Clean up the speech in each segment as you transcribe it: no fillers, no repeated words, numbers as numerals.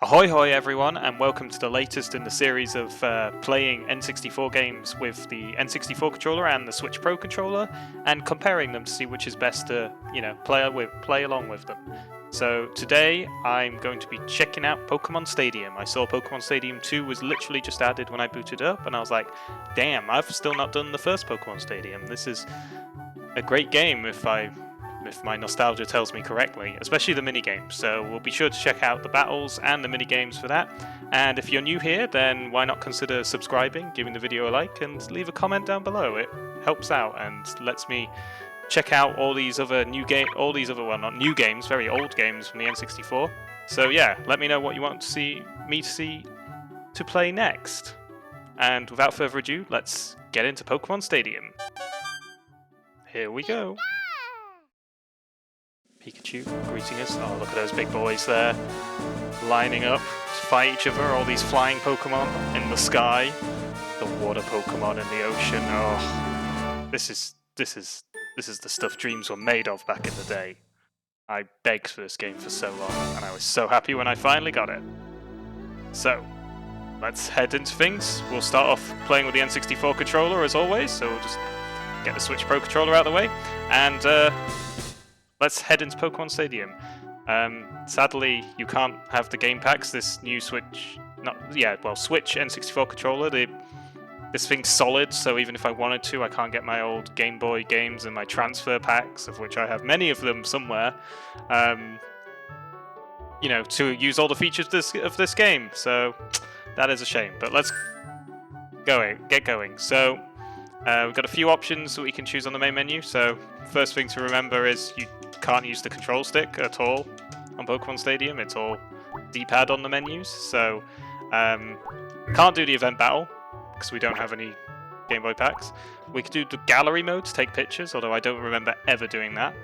Ahoy hoy everyone, and welcome to the latest in the series of playing N64 games with the N64 controller and the Switch Pro controller, and comparing them to see which is best to, play along with them. So today I'm going to be checking out Pokémon Stadium. I saw Pokémon Stadium 2 was literally just added when I booted up, and I was like, damn, I've still not done the first Pokémon Stadium. This is a great game if my nostalgia tells me correctly, especially the minigames. So we'll be sure to check out the battles and the minigames for that. And if you're new here, then why not consider subscribing, giving the video a like, and leave a comment down below. It helps out and lets me check out all these other well, not new games, very old games from the N64. So yeah, let me know what you want to play next. And without further ado, let's get into Pokémon Stadium. Here we go. Pikachu greeting us. Oh, look at those big boys there, lining up to fight each other. All these flying Pokemon in the sky, the water Pokemon in the ocean. Oh, this is the stuff dreams were made of back in the day. I begged for this game for so long, and I was so happy when I finally got it. So, let's head into things. We'll start off playing with the N64 controller as always, so we'll just get the Switch Pro controller out of the way, and let's head into Pokémon Stadium. Sadly, you can't have the game packs. This new Switch N64 controller. This thing's solid, so even if I wanted to, I can't get my old Game Boy games and my transfer packs, of which I have many of them somewhere. To use all the features of this game. So that is a shame. But let's get going. So we've got a few options that we can choose on the main menu. So first thing to remember is you can't use the control stick at all on Pokémon Stadium. It's all D-pad on the menus, so can't do the event battle because we don't have any Game Boy packs. We could do the gallery mode to take pictures, although I don't remember ever doing that.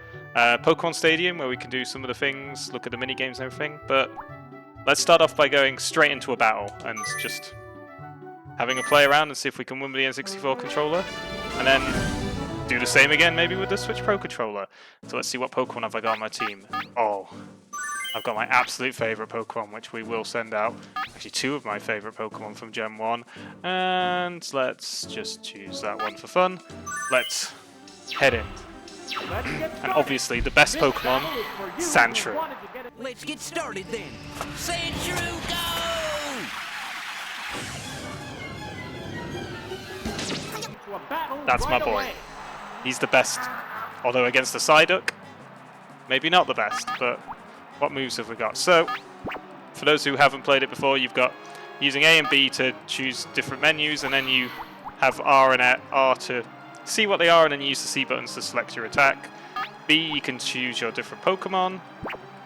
Pokémon Stadium, where we can do some of the things, look at the mini games and everything. But let's start off by going straight into a battle and just having a play around and see if we can win with the N64 controller, and then do the same again, maybe with the Switch Pro controller. So let's see what Pokemon have I got on my team. Oh, I've got my absolute favourite Pokemon, which we will send out. Actually, two of my favourite Pokemon from Gen 1. And let's just choose that one for fun. Let's head in. And obviously, the best Pokemon, Sandshrew. Let's get started then. Sandshrew, go! That's my boy. He's the best, although against the Psyduck, maybe not the best, but what moves have we got? So, for those who haven't played it before, you've got using A and B to choose different menus, and then you have R and R to see what they are, and then you use the C buttons to select your attack. B, you can choose your different Pokemon.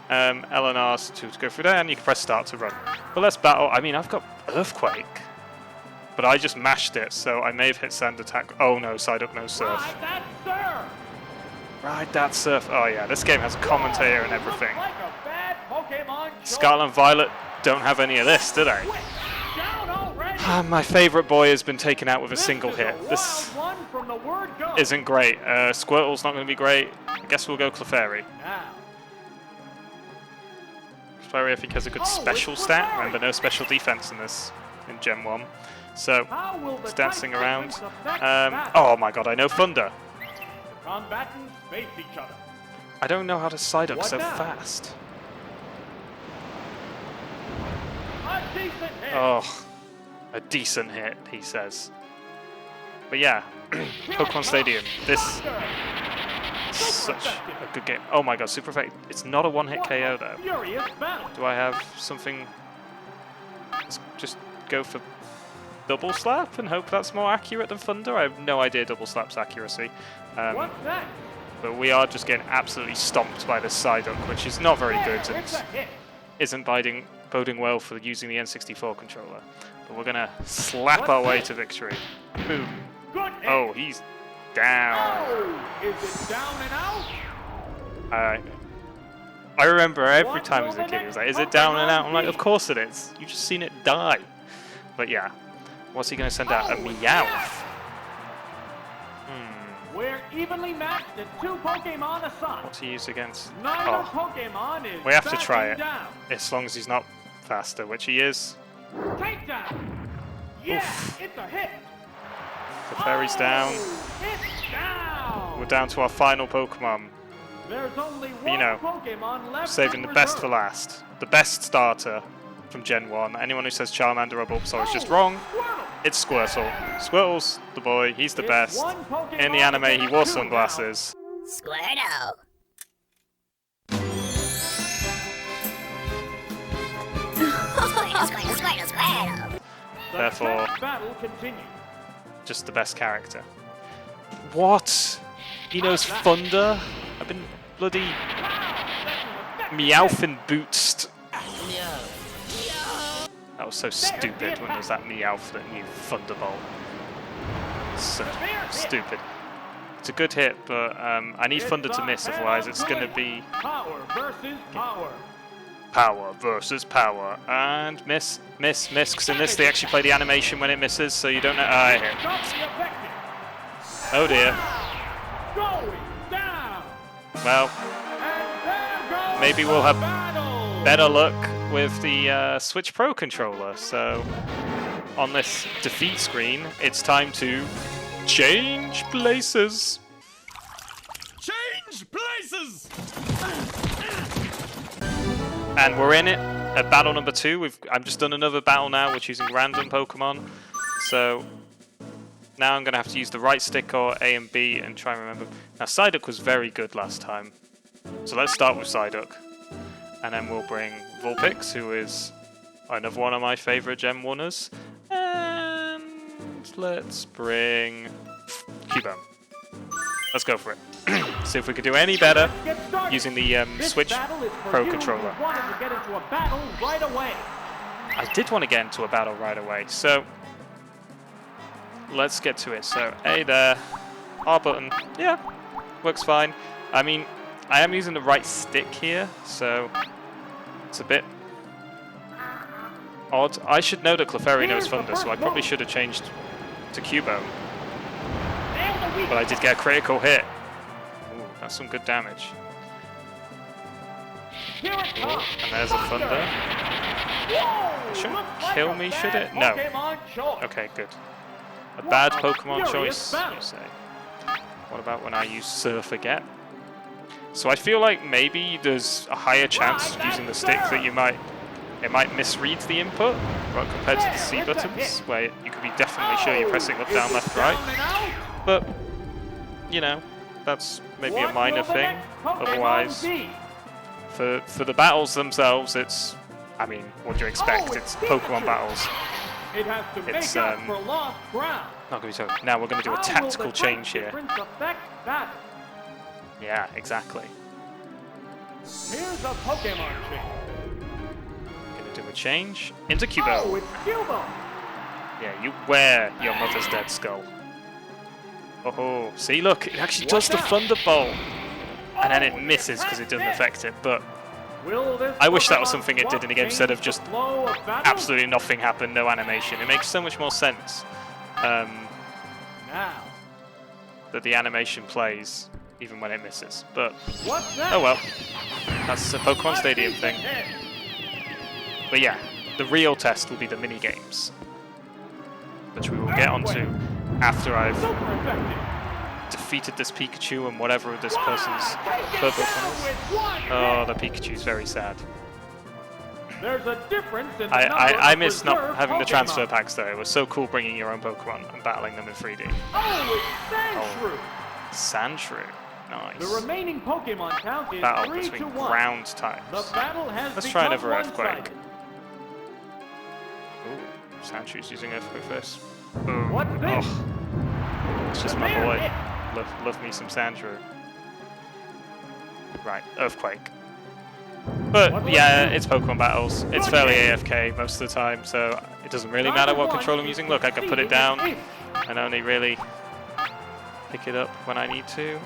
L and R to go through there, and you can press start to run. But let's battle. I mean, I've got Earthquake, but I just mashed it, so I may have hit Sand Attack. Oh no, Psyduck no Surf. Ride that Surf. Oh yeah, this game has a commentator and everything. Scarlet and Violet don't have any of this, do they? My favourite boy has been taken out with a single hit. This isn't great. Squirtle's not going to be great. I guess we'll go Clefairy. Clefairy I think has a good special stat. Remember, no special defense in this in Gen 1. So, it's dancing around. Oh my god, I know Thunder. I don't know how to Psyduck so fast. Oh, a decent hit, he says. But yeah, Pokémon Stadium. This is such a good game. Oh my god, Super Effect. It's not a one-hit KO though. Do I have something? Let's just go for Double Slap and hope that's more accurate than Thunder. I have no idea Double Slap's accuracy. But we are just getting absolutely stomped by this Psyduck, which is not very good and isn't boding well for using the N64 controller. But we're going to slap our way to victory. Boom. Oh, he's down. Is it down and out? I remember every time as a kid, it was like, is it down and out? I'm like, of course it is. You've just seen it die. But yeah, what's he going to send out? A Meowth. Where evenly matched at 2 Pokemon aside. What to use against? Neither Oh, Pokemon is we have to try it. backing down. As long as he's not faster, which he is. Takedown. Yeah, Oof. it's a hit. Clefairy's down. It's down. We're down to our final Pokemon. There's only one You know, Pokemon left. Saving the in best for reserve. last. The best starter from Gen 1. Anyone who says Charmander or Bulbasaur is just wrong. Squirtle. It's Squirtle. Squirtle's the boy. He's the It's best. one Pokemon In the anime, he against wore 2 now. sunglasses. Squirtle. Squirtle. The Therefore- tense battle continues. Just the best character. What? He knows Thunder? I've been bloody Meowth bootsed. That was so stupid when there was that Meowth that knew Thunderbolt. So stupid. It's a good hit, but I need Thunder to miss, otherwise it's going to be Power versus power. power versus power. And miss, miss, miss, because in this they actually play the animation when it misses, so you don't know. I hit. Stop the effective. Oh dear. Going down. Well, And there goes maybe we'll the have battle. better luck with the Switch Pro controller. So on this defeat screen, it's time to change places. Change places. And we're in it at battle number 2. I've just done another battle now. We're choosing random Pokemon. So now I'm going to have to use the right stick or A and B and try and remember. Now Psyduck was very good last time. So let's start with Psyduck. And then we'll bring Vulpix, who is another one of my favorite Gen 1ers. And let's bring Cubone. Let's go for it. See if we can do any better Get started. using the This Switch battle is for Pro you controller. who wanted to get into a battle right away. I did want to get into a battle right away, so let's get to it. So A there, R button, yeah, works fine. I mean, I am using the right stick here, so it's a bit odd. I should know that Clefairy knows Thunder, so I probably should have changed to Cubone. But I did get a critical hit. Ooh, that's some good damage. Here it Ooh, comes. and there's a Thunder. Whoa, It shouldn't looks like kill a me, bad should it? No. Pokemon choice. Okay, good. A bad Pokemon Furious choice, battle. you say. What about when I use Surf again? So I feel like maybe there's a higher chance using the stick that it might misread the input, but compared to the C buttons, where you can be definitely sure you're pressing up, down, left, right. Down and out. But, you know, that's maybe a What minor will the thing. next Pokemon Otherwise, be? for the battles themselves, it's, I mean, what do you expect? Oh, It's it's Pokemon Pikachu. battles. It has to It's, make up for lost ground. Not going to be so. Now we're going to do a How will tactical the change type here. difference affect battle? Yeah, exactly. Here's a Pokemon change. Going to do a change into Oh, Cubone. it's Cubone. Yeah, you wear your mother's dead skull. Oh, see, look, it actually does the Thunderbolt. And then it misses because it doesn't affect it, but Will this I wish that was Pokemon something it did swap in the game instead of change just the flow of battle? absolutely nothing happened, no animation. It makes so much more sense Now, that the animation plays even when it misses. But, what's that? oh well, that's a Pokemon Stadium thing. But yeah, the real test will be the mini-games, which we will get onto after I've Super effective. defeated this Pikachu and whatever this person's Take it purple down one is. with one Oh, hit. the Pikachu's very sad. There's a difference in the I number miss of not reserve having the transfer Pokemon. packs though. It was so cool bringing your own Pokemon and battling them in 3D. Oh, it's Sandshrew. Sandshrew. Nice. The remaining Pokemon count is Battle 3 to between 1. ground types. The battle has Let's try become another Earthquake. one-sided. Ooh, Sandshew's using Earthquake first. Ooh, What's this? oh, it's just my Clear boy. hit. Love me some Sandshrew. Right, Earthquake. But yeah, it's Pokemon battles. It's fairly AFK most of the time, so it doesn't really matter what control I'm using. Look, I can put it down and only really pick it up when I need to.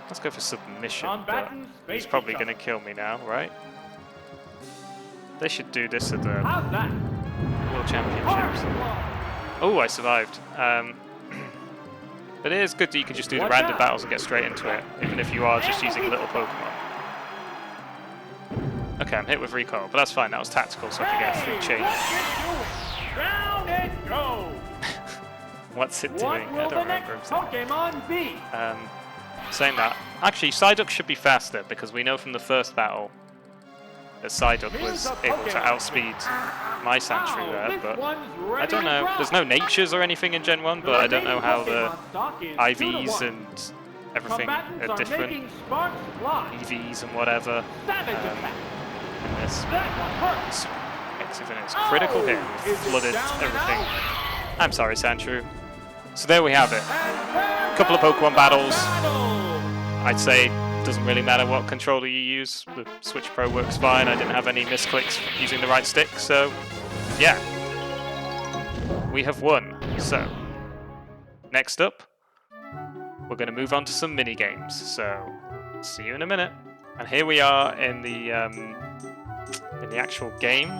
Let's go for submission, but Combatants he's face probably each going to other. kill me now, right? They should do this at the How's that? World Harsh Championships. blow. Oh, I survived. But it is good that you can just do the random battles and get straight into it, even if you are just using little Pokemon. Okay, I'm hit with recoil, but that's fine. That was tactical, so I can get a free change. Down and go. What's it doing? I don't remember exactly. Pokemon be? Saying that, actually, Psyduck should be faster because we know from the first battle that Psyduck was able to outspeed my Sandshrew there, but I don't know. There's no natures or anything in Gen 1, but I don't know how the IVs and everything are different. EVs and whatever. And this effective and it's critical hit. Flooded everything. I'm sorry, Sandshrew. So there we have it. A couple of Pokemon battles. I'd say doesn't really matter what controller you use. The Switch Pro works fine. I didn't have any misclicks using the right stick, so yeah. We have won. So next up, we're going to move on to some mini games. So see you in a minute. And here we are in the actual game,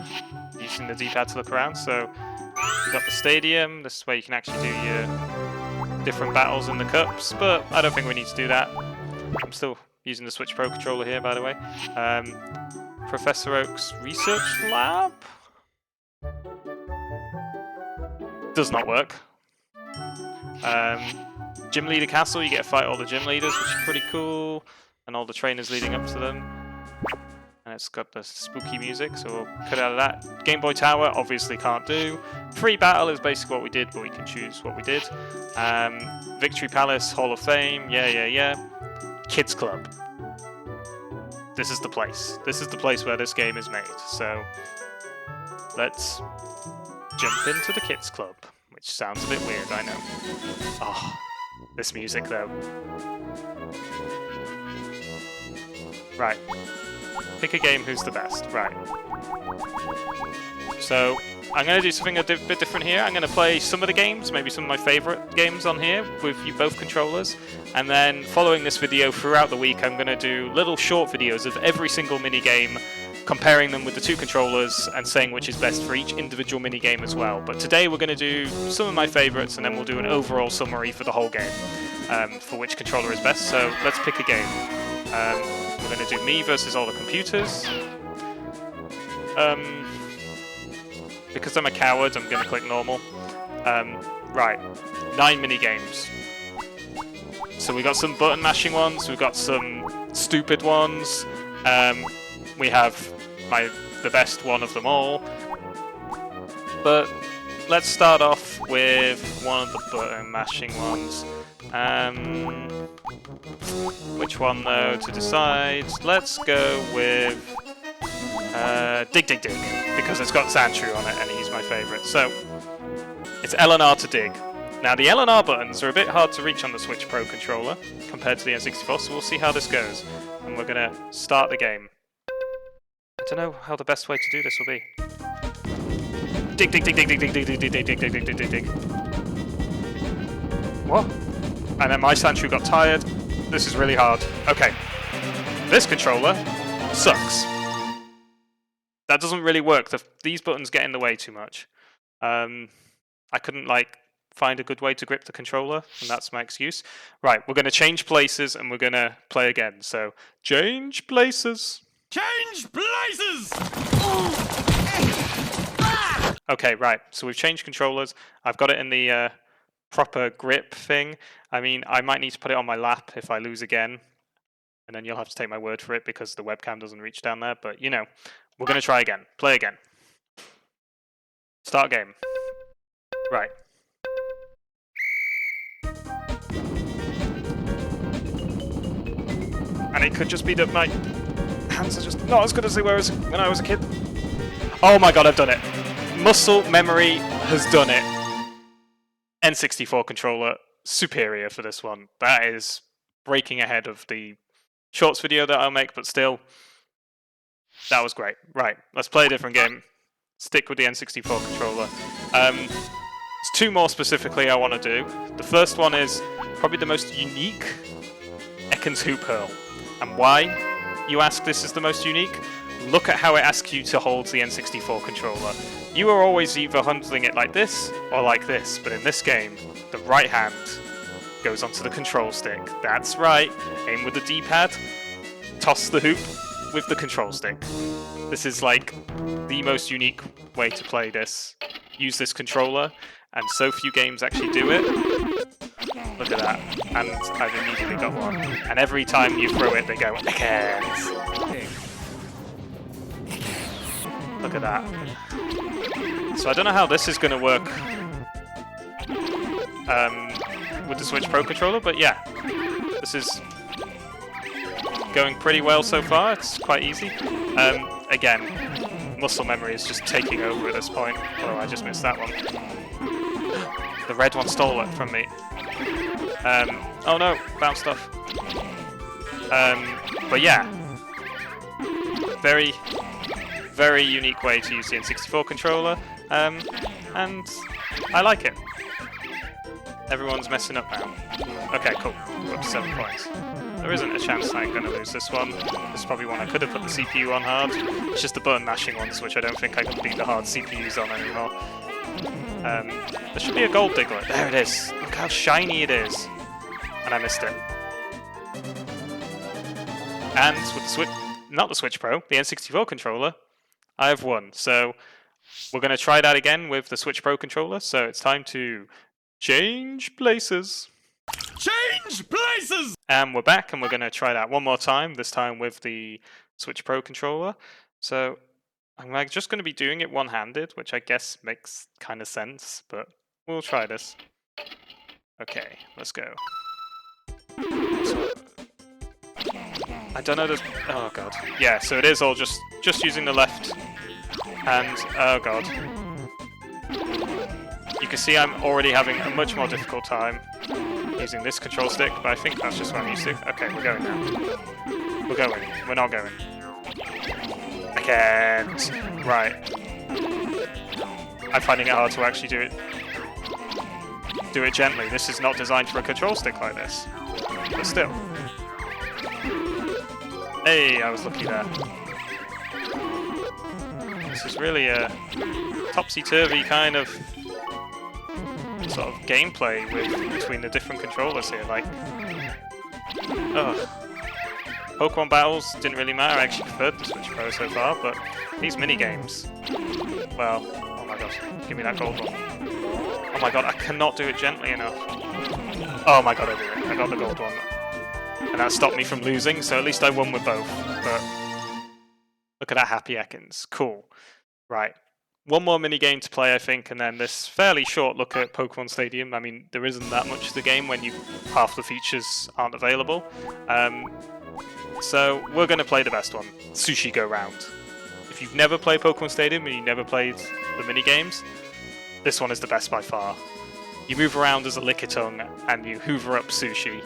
using the D-pad to look around. So we've got the stadium. This is where you can actually do your different battles in the cups, but I don't think we need to do that. I'm still using the Switch Pro controller here, by the way. Professor Oak's research lab does not work. Gym Leader Castle, you get to fight all the gym leaders, which is pretty cool, and all the trainers leading up to them. And it's got the spooky music, so we'll cut out of that. Game Boy Tower, obviously can't do. Free Battle is basically what we did, but we can choose what we did. Victory Palace, Hall of Fame, yeah. Kids Club. This is the place. This is the place where this game is made. So let's jump into the Kids Club, which sounds a bit weird, I know. Oh, this music though. Right. Pick a game who's the best. Right. So I'm going to do something a bit different here. I'm going to play some of the games, maybe some of my favourite games on here with you both controllers. And then following this video throughout the week, I'm going to do little short videos of every single mini game, comparing them with the two controllers and saying which is best for each individual mini game as well. But today we're going to do some of my favourites, and then we'll do an overall summary for the whole game for which controller is best. So let's pick a game. We're going to do me versus all the computers. Because I'm a coward, I'm going to click normal. Right, 9 mini games. So we got some button mashing ones, we've got some stupid ones. We have the best one of them all. But let's start off with one of the button mashing ones. Which one though to decide? Let's go with Digdigdig, because it's got Sandshrew on it and he's my favourite. So it's L and R to dig. Now the L and R buttons are a bit hard to reach on the Switch Pro controller compared to the N64, so we'll see how this goes. And we're going to start the game. I don't know how the best way to do this will be. Dig, dig, dig, dig, dig, dig, dig, dig, dig, dig, dig, dig, dig, dig, dig. What? And then my Sandshrew got tired. This is really hard. Okay. This controller sucks. That doesn't really work. These buttons get in the way too much. I couldn't, find a good way to grip the controller, and that's my excuse. Right, we're going to change places, and we're going to play again. So, change places. Change places! Okay, right. So we've changed controllers. I've got it in the proper grip thing. I mean, I might need to put it on my lap if I lose again. And then you'll have to take my word for it because the webcam doesn't reach down there. But, you know, we're going to try again. Play again. Start game. Right. And it could just be that my hands are just not as good as they were when I was a kid. Oh my god, I've done it. Muscle memory has done it. N64 controller, superior for this one. That is breaking ahead of the shorts video that I'll make, but still, that was great. Right, let's play a different game. Stick with the N64 controller. There's 2 more specifically I want to do. The first one is probably the most unique, Ekans Hoop Hurl. And why, you ask, this is the most unique? Look at how it asks you to hold the N64 controller. You are always either handling it like this or like this, but in this game, the right hand goes onto the control stick. That's right. Aim with the D-pad. Toss the hoop with the control stick. This is like the most unique way to play this. Use this controller, and so few games actually do it. Look at that. And I've immediately got one. And every time you throw it, they go, Ekans. Look at that. So I don't know how this is going to work with the Switch Pro controller, but yeah, this is going pretty well so far. It's quite easy. Again, muscle memory is just taking over at this point. Oh, I just missed that one. The red one stole it from me. Oh no, bounced off. But yeah, very, very unique way to use the N64 controller, and I like it. Everyone's messing up now. Okay, cool. We're up to 7 points. There isn't a chance I'm going to lose this one. This is probably one I could have put the CPU on hard. It's just the button mashing ones, which I don't think I can beat the hard CPUs on anymore. There should be a gold Diglett. There it is. Look how shiny it is. And I missed it. And with the Switch, not the Switch Pro, the N64 controller, I have won. So we're going to try that again with the Switch Pro controller. So it's time to change places. Change places! And we're back, and we're going to try that one more time, this time with the Switch Pro controller. So I'm just going to be doing it one-handed, which I guess makes kind of sense, but we'll try this. Okay, let's go. So, I don't know this... Oh god. Yeah, so it is all just using the left hand. Oh god. You can see I'm already having a much more difficult time using this control stick, but I think that's just what I'm used to. Okay, we're going now. We're going. We're not going. I can't. Right. I'm finding it hard to actually do it gently. This is not designed for a control stick like this. But still. Hey, I was lucky there. This is really a topsy-turvy kind of sort of gameplay between the different controllers here. Like, Pokemon battles didn't really matter. I actually preferred the Switch Pro so far, but these mini-games, well, oh my god, give me that gold one. Oh my god, I cannot do it gently enough. Oh my god, I did it. I got the gold one. And that stopped me from losing, so at least I won with both. But look at that happy Ekans. Cool. Right. One more mini-game to play, I think, and then this fairly short look at Pokémon Stadium. I mean, there isn't that much to the game when half the features aren't available. So we're going to play the best one, Sushi Go Round. If you've never played Pokémon Stadium and you never played the mini-games, this one is the best by far. You move around as a Lickitung and you hoover up Sushi.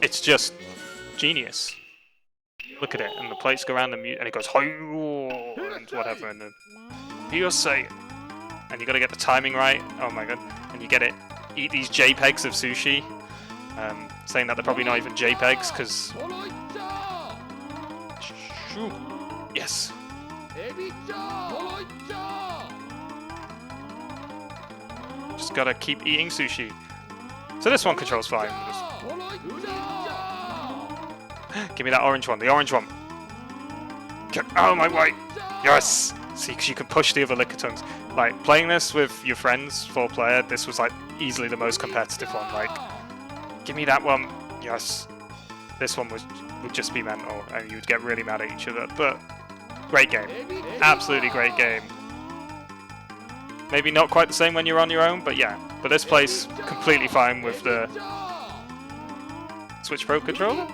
It's just genius. Look at it, and the plates go around and it goes and whatever, and then you say, and you got to get the timing right. Oh my god! And you get it. Eat these JPEGs of Sushi. Saying that they're probably not even JPEGs because. Yes. Just gotta keep eating sushi. So this one controls fine. Give me that orange one, the orange one. Get out of my way! Yes! See, because you can push the other Lickitungs. Like, playing this with your friends, 4-player, this was like easily the most competitive one. Like, give me that one. Yes. This one would just be mental, and you would get really mad at each other. But great game. Absolutely great game. Maybe not quite the same when you're on your own, but yeah. But this plays completely fine with the Switch Pro controller.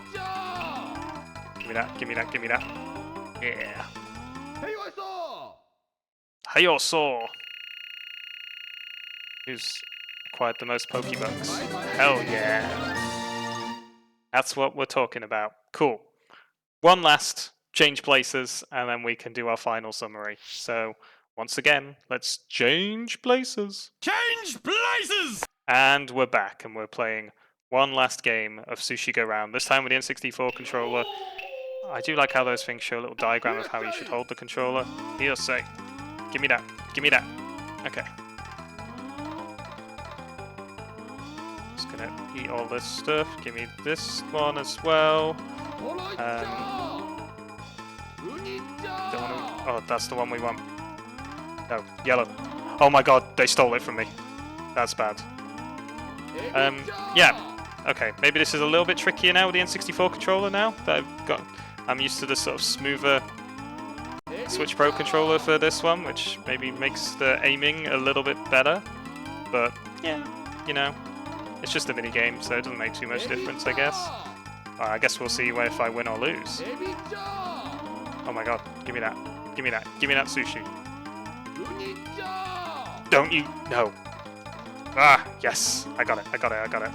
Give me that, give me that, give me that. Yeah. Hayosaur! Who's acquired the most Pokebucks? Hell yeah. That's what we're talking about. Cool. One last change places, and then we can do our final summary. So, once again, let's change places. Change places! And we're back, and we're playing one last game of Sushi Go Round, this time with the N64 controller. I do like how those things show a little diagram of how you should hold the controller. Here, say, give me that, give me that. Okay. Just gonna Eat all this stuff. Give me this one as well. Don't wanna... Oh, that's the one we want. No, yellow. Oh my god, they stole it from me. That's bad. Yeah. Okay, maybe this is a little bit trickier now with the N64 controller now that I've got. I'm used to the sort of smoother Switch Pro controller for this one, which maybe makes the aiming a little bit better. But yeah, you know, it's just a mini game, so it doesn't make too much difference, I guess. I guess we'll see if I win or lose. Oh my god, give me that. Give me that. Give me that sushi. Don't you? No. Ah, yes. I got it. I got it. I got it.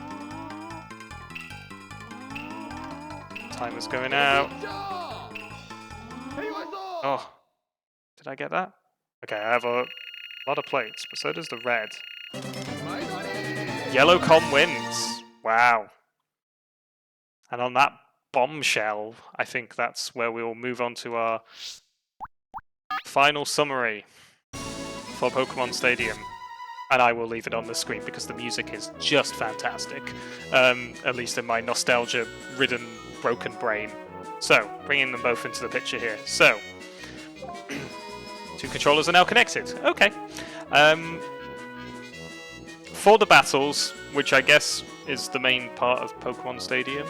Timer's going out. Oh. Did I get that? Okay, I have a lot of plates, but so does the red. Yellow com wins. Wow. And on that bombshell, I think that's where we'll move on to our final summary for Pokémon Stadium. And I will leave it on the screen because the music is just fantastic. At least in my nostalgia-ridden, broken brain. So, bringing them both into the picture here. So, two controllers are now connected. Okay. For the battles, which I guess is the main part of Pokémon Stadium,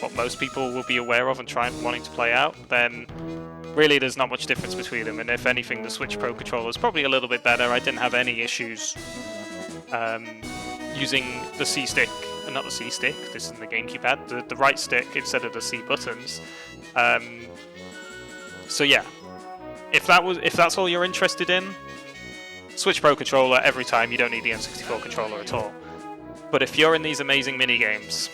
what most people will be aware of and wanting to play out, then really there's not much difference between them, and if anything the Switch Pro controller is probably a little bit better. I didn't have any issues using the C stick, not the C stick, this is the GameCube pad, the right stick instead of the C buttons. So yeah, if that's all you're interested in, Switch Pro controller every time. You don't need the N64 controller at all. But if you're in these amazing mini-games,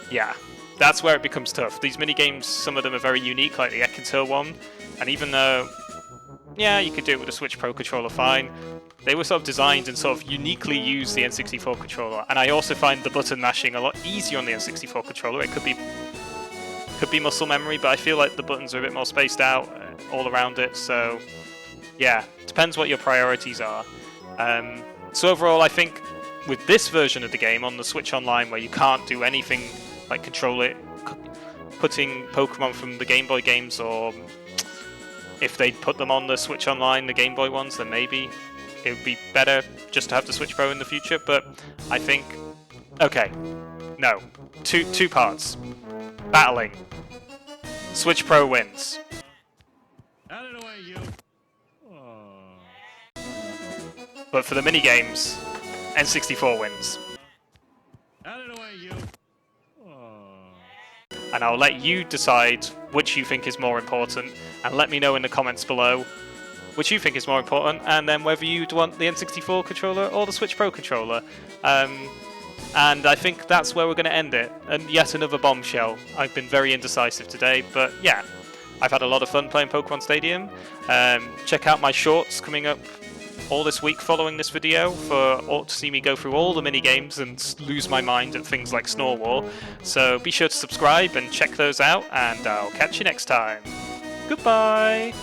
yeah, that's where it becomes tough. These mini-games, some of them are very unique, like the Ekans one, and even though, yeah, you could do it with a Switch Pro controller fine, they were sort of designed and sort of uniquely use the N64 controller, and I also find the button mashing a lot easier on the N64 controller. It could be muscle memory, but I feel like the buttons are a bit more spaced out all around it, so yeah, depends what your priorities are. So overall, I think with this version of the game on the Switch Online, where you can't do anything like control it, putting Pokemon from the Game Boy games, or if they put them on the Switch Online, the Game Boy ones, then maybe it would be better just to have the Switch Pro in the future. But I think, okay, no, two parts. Battling. Switch Pro wins. Out of the way, you. But for the mini games, N64 wins. Out of the way, you. And I'll let you decide which you think is more important, and let me know in the comments below which you think is more important, and then whether you'd want the N64 controller or the Switch Pro controller. And I think that's where we're going to end it. And yet another bombshell. I've been very indecisive today, but yeah, I've had a lot of fun playing Pokémon Stadium. Check out my shorts coming up all this week following this video to see me go through all the mini games and lose my mind at things like Snore War. So be sure to subscribe and check those out, and I'll catch you next time. Goodbye!